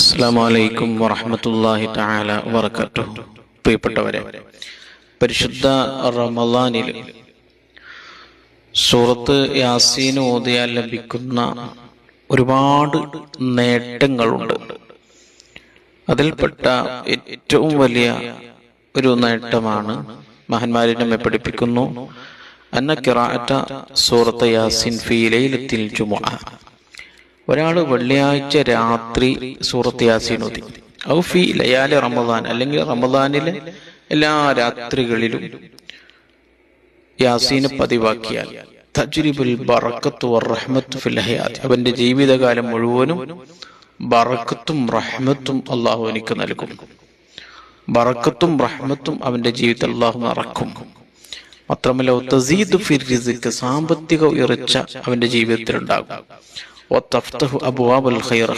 അസ്സലാമു അലൈക്കും വറഹ്മത്തുള്ളാഹി തആല വബറകാതുഹു. പ്രിയപ്പെട്ടവരെ, പരിശുദ്ധ റമളാനിൽ സൂറത്ത് യാസീൻ ഓതിയാൽ ലഭിക്കുന്ന ഒരുപാട് നേട്ടങ്ങളുണ്ട്. അതിൽപ്പെട്ട ഏറ്റവും വലിയ ഒരു നേട്ടമാണ് മഹാന്മാരെ നമ്മെ പഠിപ്പിക്കുന്നു അന്ന ഖിറാഅത സൂറത്ത് യാസീൻ ഫീ ലൈലത്തിൽ ജുമുഅ. ഒരാൾ വെള്ളിയാഴ്ച രാത്രി സൂറത്ത് യാസീൻ ഓതി, ഔ ഫീ ലയാലി റമളാൻ, അല്ലെങ്കിൽ റമളാനിലെ എല്ലാ രാത്രികളിലും യാസീൻ പതിവാക്കിയാൽ തജ്രിബുൽ ബറക്കത്തു വറഹ്മത്തു ഫിൽ ഹയാത്ത്, അവന്റെ ജീവിതകാലം മുഴുവനും ബറക്കത്തും റഹ്മത്തും അള്ളാഹു എനിക്ക് നൽകും. ബറക്കത്തും റഹ്മത്തും അവന്റെ ജീവിതത്തിൽ അള്ളാഹു നിറക്കും. മാത്രമല്ല തസീദു ഫിർ റിസ്ക്, സാമ്പത്തിക ഉയർച്ച അവന്റെ ജീവിതത്തിൽ ഉണ്ടാകും. വതഫ്തഹു അബ്വാബുൽ ഖൈർ,